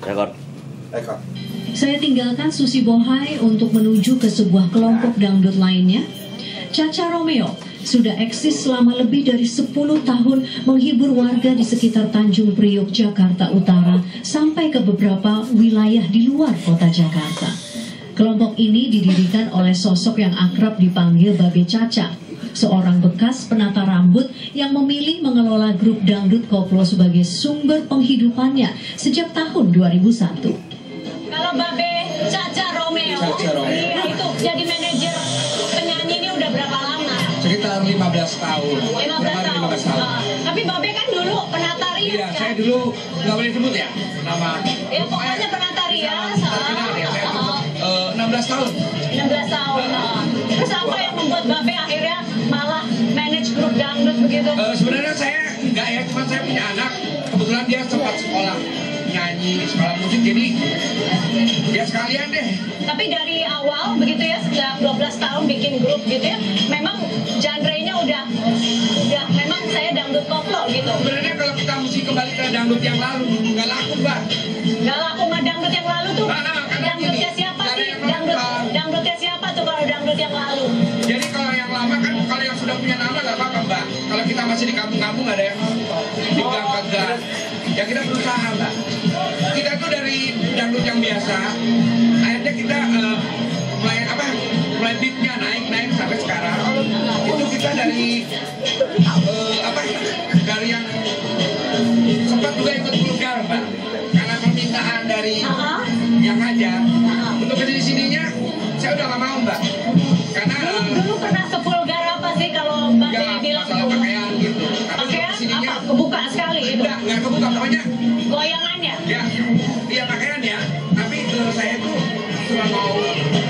Rekor. Saya tinggalkan Susi Bohai untuk menuju ke sebuah kelompok dangdut lainnya. Caca Romeo sudah eksis selama lebih dari 10 tahun menghibur warga di sekitar Tanjung Priok, Jakarta Utara sampai ke beberapa wilayah di luar kota Jakarta. Kelompok ini didirikan oleh sosok yang akrab dipanggil Babe Caca, seorang bekas penata rambut yang memilih mengelola grup dangdut koplo sebagai sumber penghidupannya sejak tahun 2001. Kalau Babe Caca Romeo, iya itu jadi manajer penyanyi ini udah berapa lama? Sekitar 15 tahun. 15 tahun. Tapi Babe kan dulu penata rias. Iya, kan? saya dulu nggak boleh sebut ya nama. Ya pokoknya penata rias. Terkenal ya, saya 16 tahun. 16 tahun. Terus apa yang membuat Babe akhirnya malah manage grup dangdut begitu? Sebenarnya saya nggak ya, cuma saya punya anak. Kebetulan dia sempat sekolah nyanyi, sekolah musik, jadi ya sekalian deh. Tapi dari awal begitu ya, sejak 12 tahun bikin grup gitu ya, memang genre-nya udah memang saya dangdut koplo gitu. Sebenarnya kalau kita mesti kembali ke dangdut yang lalu, nggak laku, Mbak. Nggak laku mah dangdut yang lalu tuh. Dangdutnya siapa sih? Dangdutnya siapa tuh kalau dangdut yang lalu? Jadi kalau yang lama kan, kalau yang sudah punya nama nggak apa-apa, Mbak. Kalau kita masih di kampung-kampung ada yang di gang-gang. Ya kita berusaha, Mbak. Kita tuh dari dangdut yang biasa, akhirnya kita mulai beatnya naik sampai sekarang. Itu kita dari dari yang sempat juga ikut vulgar, Mbak. Karena permintaan dari yang ngajar. Untuk kesini sininya saya udah nggak mau, Mbak. Karena dulu pernah sevulgar apa sih kalau Mbak bilang masalah pakaian gitu. Pakaian apa? Kebuka sekali gitu? Nggak kebuka, pokoknya goyangannya? Ya, iya pakaian ya. Tapi saya tuh cuma mau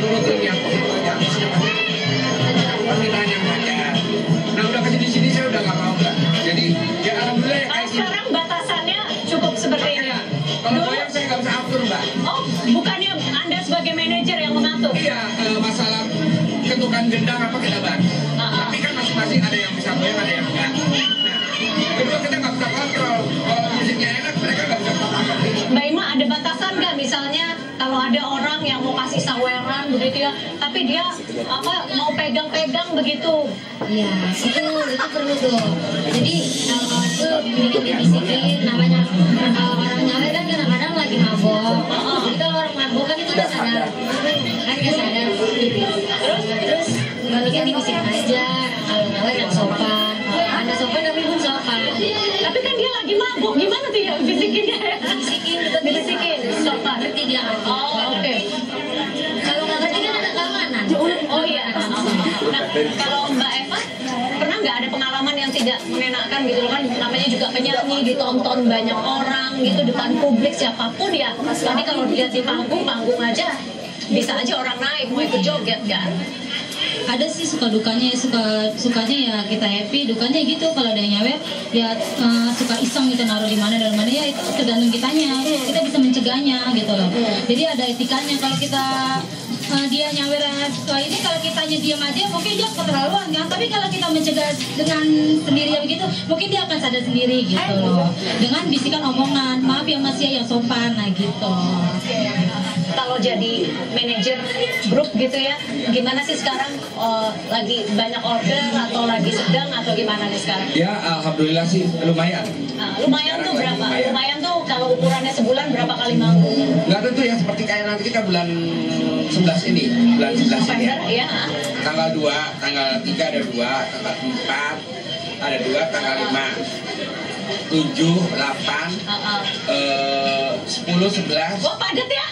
turutin yang permintaan yang ngajar. Nah udah kesini sini saya udah nggak mau, Mbak. Jadi ya alhamdulillah ya kayak sekarang batasannya cukup seperti ini. Kalau goyang saya nggak bisa atur, Mbak. Oh, bukannya Anda sebagai manajer yang mengatur? Iya, masalah ketukan gendang apa kita bantu. Tapi kan masing-masing ada yang bisa goyang, ada yang enggak. Nah, kedua kita nggak bisa kontrol. Kalau musiknya enak, mereka nggak bisa kontrol. Mbak Ima, ada batasan nggak misalnya kalau ada orang yang mau kasih saweran begitu ya, tapi dia mau pegang-pegang begitu? Ya, itu perlu tuh. Jadi kalau itu bikin disiplin, namanya orang nyawer kan kadang-kadang lagi mabok. Jadi kalau orang mabok kan itu udah sadar, kan nggak sadar. Terus baliknya dibisikin aja. Kalau nyawer yang sopan, Anda sopan tapi pun sopan. Tapi kan dia lagi mabuk, gimana tuh ya bisikinnya? Dibisikin, sopan. Ngerti dia kan? Oh, oke. Kalau nggak ngerti kan ada keamanan. Oh iya. Nah, kalau Mbak Eva pernah nggak ada pengalaman yang tidak mengenakan gitu loh kan, namanya juga penyanyi ditonton banyak orang gitu depan publik siapapun ya. Tadi kalau dilihat di panggung aja bisa aja orang naik mau ikut joget kan. Ada sih suka dukanya, sukanya ya kita happy, dukanya gitu kalau ada yang nyawer ya suka iseng gitu naruh di mana dan mana ya itu tergantung kitanya, kita bisa mencegahnya gitu loh. Jadi ada etikanya. Kalau kita dia nyawer ini, kalau kitanya diam aja mungkin dia keterlaluan kan, tapi kalau kita mencegah dengan sendirinya begitu mungkin dia akan sadar sendiri gitu loh, dengan bisikan omongan maaf ya mas ya yang sopan, nah gitu. Kalau jadi manajer grup gitu ya, gimana sih sekarang? Lagi banyak order atau lagi sedang atau gimana nih sekarang? Ya alhamdulillah sih lumayan. Nah, lumayan tuh berapa? Lumayan tuh kalau ukurannya sebulan berapa kali manggung? Nggak tentu ya, seperti kayak nanti kita bulan 11 ini, bulan 11 ini ya. Tanggal 2, tanggal 3 ada 2, tanggal 4 ada 2, tanggal 5 7, 8 10, 11. Wah padat ya?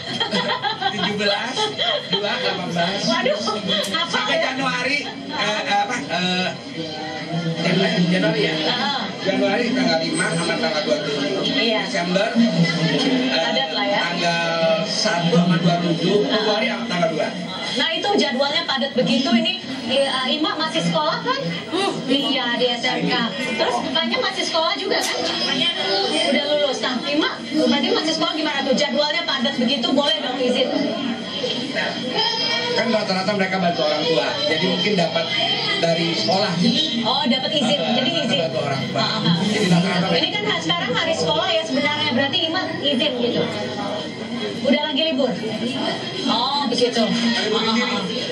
17, 2, 18. Waduh, apa sampai ya? Januari Januari ya? Januari tanggal 5 sama tanggal 27. Iya. Desember padat lah ya. Tanggal 1 sama 27, Februari sama tanggal 2. Nah itu jadwalnya padat begitu ini. Ima masih sekolah kan? Iya di SMK. Terus bukannya masih sekolah juga kan? Udah lulus. Nah Ima berarti masih sekolah gimana tuh? Jadwalnya padat begitu boleh dong izin? Kan rata-rata mereka bantu orang tua, jadi mungkin dapat dari sekolah. Oh dapat izin, jadi izin. Bantu orang tua. Jadi rata-rata ini kan sekarang hari sekolah ya sebenarnya, berarti Ima izin gitu. lagi libur? Oh begitu.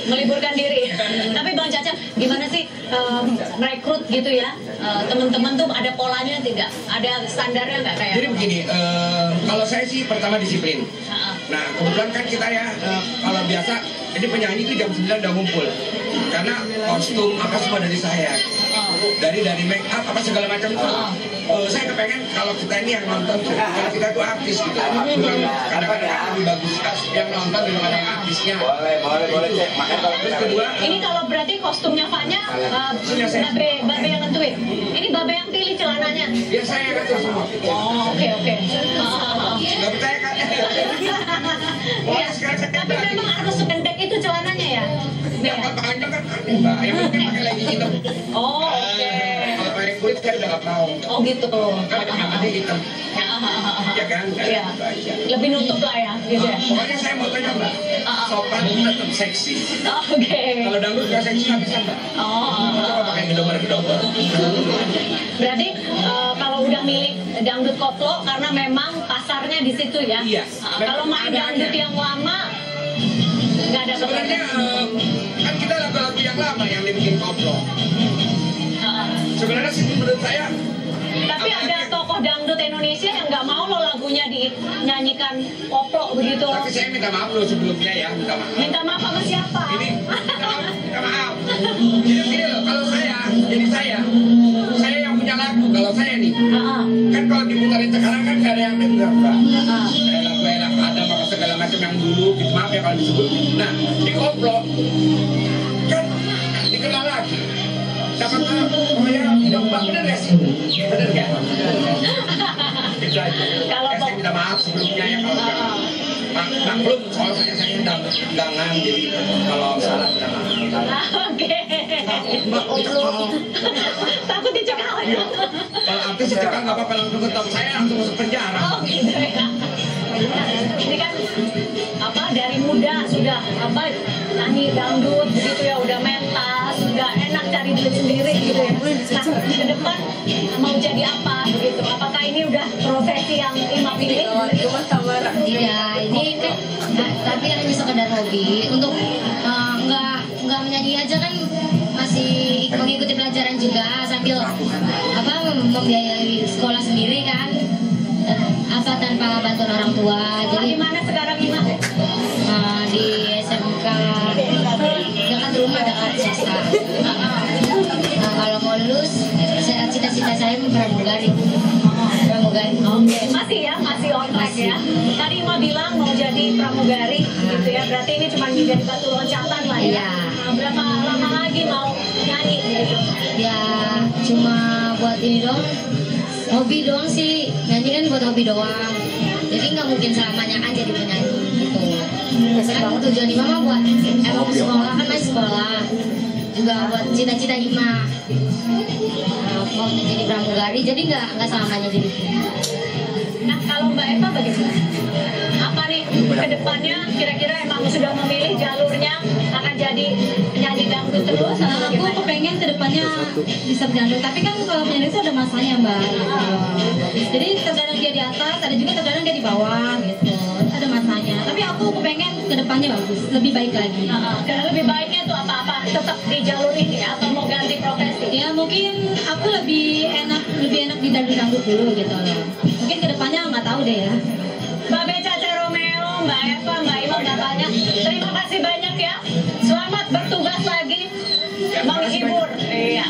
Meliburkan diri. Tapi Bang Caca, gimana sih rekrut gitu ya? Teman-teman tuh ada polanya tidak? Ada standarnya nggak kayak? Jadi begini, kalau saya sih pertama disiplin. Nah kebetulan kan kita ya, kalau biasa, jadi penyanyi itu jam 9 udah ngumpul. Karena kostum apa semua dari saya. Dari make up apa segala macam itu. Saya kepengen kalau kita ini yang nonton, kalau kita tuh artis gitu. Kadang-kadang lebih bagus yang nonton daripada yang artisnya. Boleh cek. Makanya kalau Terus kedua, ini kalau berarti kostumnya Fanya, Babe yang nentuin. Ini Babe yang pilih celananya. ya saya yang atur semua. Oh oke. Nggak percaya kan? Ya, tapi memang harus sependek itu celananya ya? Yang panjang kan aneh mbak, yang penting pakai legging hitam. Oh oke. Kalau pakai kulit saya udah nggak mau. Oh gitu. Kan namanya hitam. Ya kan? Iya. Lebih nutup lah ya, gitu ya. Pokoknya saya mau tanya mbak, sopan tetap seksi. Oke. Kalau dangdut nggak seksi nggak bisa mbak. Coba pakai gedomer-gedomer. Berarti kalau udah milik dangdut koplo karena memang pasarnya di situ ya. Iya. Kalau main dangdut yang lama nggak ada Sebenarnya kan kita lagu-lagu yang lama yang dibikin koplo. Sebenarnya sih menurut saya. Tapi ada tokoh dangdut Indonesia yang nggak mau loh lagunya dinyanyikan koplo begitu. Tapi saya minta maaf loh sebelumnya ya, minta maaf. Minta maaf sama siapa? Ini minta maaf. Jadi loh, kalau jadi saya yang punya lagu. Kalau saya nih, kan kalau dimutarin sekarang kan gak ada yang denger mbak. Kayak lagu ada maka segala macam yang dulu, gitu maaf ya kalau disebut. Nah di koplo kan dikenal lagi. Dapat oh ya tidak mbak bener ya sih, bener kan? Itu aja. Saya minta maaf sebelumnya ya kalau maklum soal saya undangan jadi kalau salah minta maaf. Oke. Takut dicekal ya? Kalau artis dicekal nggak apa-apa, langsung ketemu saya langsung masuk penjara. Oh gitu ya. Ini kan dari muda sudah nyanyi dangdut begitu ya, udah mentas, udah enak cari duit sendiri gitu ya. Nah ke depan mau jadi apa begitu? Apakah ini udah profesi yang Ima pilih? Tidak, ini kan tapi hanya sekedar hobi untuk nggak menyanyi aja kan, masih mengikuti pelajaran juga sambil membiayai sekolah sendiri kan, tanpa bantuan orang tua. Jadi di mana sekarang Ima? Di SMK dekat rumah, dekat swasta. Kalau mau lulus, cita-cita saya pramugari. Oke, masih on track ya. Tadi Ima bilang mau jadi pramugari gitu ya. Berarti ini cuma menjadi batu loncatan lah ya. Berapa lama lagi mau nyanyi gitu? Ya cuma buat ini doang, hobi doang sih. Nyanyi kan buat hobi doang. Jadi nggak mungkin selamanya kan jadi penyanyi gitu. Sekarang tujuan Ima mah buat emang sekolah kan, masih sekolah juga buat cita-cita Ima. Mau jadi pramugari, jadi nggak selamanya jadi. Nah kalau Mbak Eva bagaimana? Apa nih kedepannya kira-kira emang sudah memilih jalurnya akan jadi penyanyi dangdut terus? Aku pengen kedepannya bisa dangdut, tapi kan kalau penyanyi itu ada masanya Mbak. Jadi terkadang dia di atas, ada juga terkadang dia di bawah gitu. Ada masanya. Tapi aku pengen kedepannya bagus, lebih baik lagi. Dan lebih baiknya tuh apa-apa tetap di jalur ini atau mau ganti profesi? Ya mungkin aku lebih enak di dangdut dulu gitu loh. Mungkin kedepannya nggak tahu deh ya. Mbak Caca Romeo, Mbak Eva, Mbak Ima udah banyak. Terima kasih banyak ya. Selamat bertugas lagi menghibur. Iya.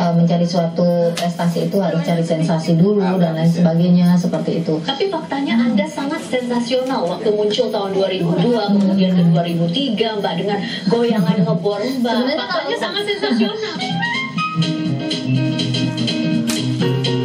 Mencari suatu prestasi itu harus cari sensasi dulu dan lain sebagainya seperti itu. Tapi faktanya Anda sangat sensasional waktu muncul tahun 2002, kemudian ke 2003 Mbak dengan goyangan ngebor Mbak. Faktanya sangat sensasional.